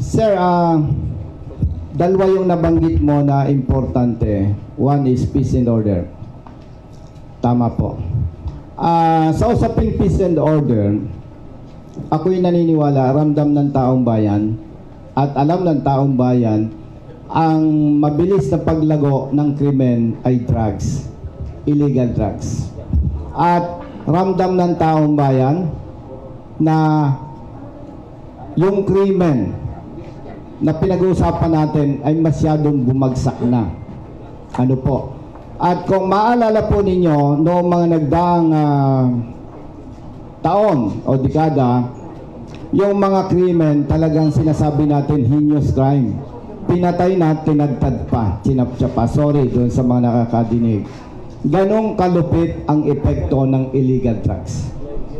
Sir, dalawa yung nabanggit mo na importante. One is peace and order. Tama po. Sa usaping peace and order, ako'y naniniwala, ramdam ng taong bayan at alam ng taong bayan, ang mabilis na paglago ng krimen ay drugs, illegal drugs. At ramdam ng taong bayan na yung krimen na pinag-uusapan natin ay masyadong bumagsak na. Ano po? At kung maalala po ninyo, noong mga nagdaang taon o dekada, yung mga krimen talagang sinasabi natin heinous crime. Pinatay na, tinagtad pa, sinapcha pa. Sorry doon sa mga nakakadinig. Ganong kalupit ang epekto ng illegal drugs.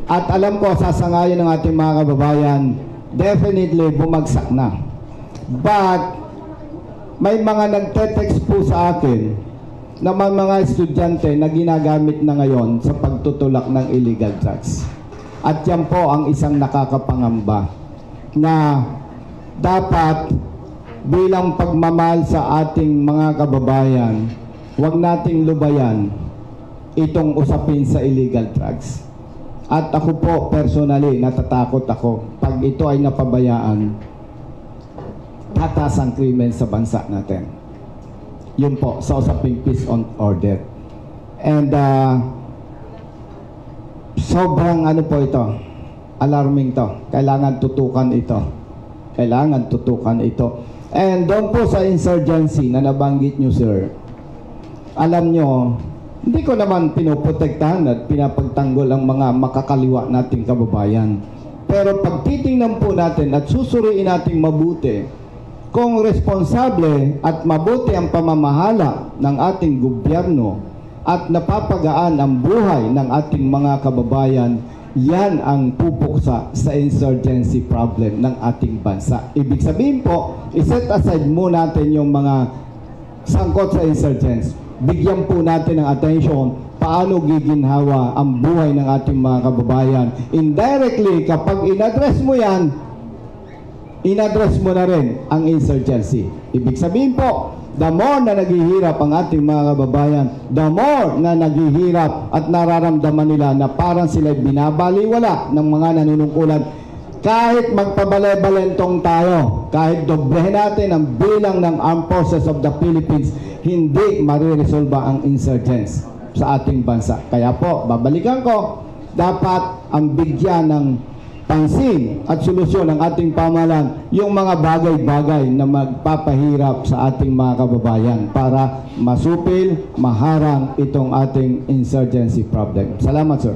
At alam ko, sasangayon ng ating mga kababayan, definitely bumagsak na. But may mga nagte-text po sa akin na mga estudyante na ginagamit na ngayon sa pagtutulak ng illegal drugs. At yan po ang isang nakakapangamba na dapat bilang pagmamahal sa ating mga kababayan, huwag nating lubayan itong usapin sa illegal drugs. At ako po personally, natatakot ako pag ito ay napabayaan, tataas ang krimen sa bansa natin. Yun po, sa usaping peace and order. And sobrang ano po ito, alarming to. Kailangan tutukan ito. Kailangan tutukan ito. And doon po sa insurgency na nabanggit nyo, sir, alam nyo, hindi ko naman pinoprotektahan at pinapagtanggol ang mga makakaliwa nating kababayan. Pero pag titingnan po natin at susuriin natin mabuti, kung responsable at mabuti ang pamamahala ng ating gobyerno at napapagaan ang buhay ng ating mga kababayan, yan ang pupuksa sa insurgency problem ng ating bansa. Ibig sabihin po, iset aside muna natin yung mga sangkot sa insurgents. Bigyan po natin ng attention paano giginhawa ang buhay ng ating mga kababayan. Indirectly, kapag in-address mo yan, in-address mo na rin ang insurgency. Ibig sabihin po, the more na naghihirap ang ating mga kababayan, the more na naghihirap at nararamdaman nila na parang sila binabaliwala ng mga nanunungkulan. Kahit magpabale-balentong tayo, kahit doblehin natin ang bilang ng Armed Forces of the Philippines, hindi mariresolba ang insurgents sa ating bansa. Kaya po, babalikan ko, dapat ang bigyan ng pansin at solusyon ng ating pamahalaan yung mga bagay-bagay na magpapahirap sa ating mga kababayan para masupil, maharang itong ating insurgency problem. Salamat, sir.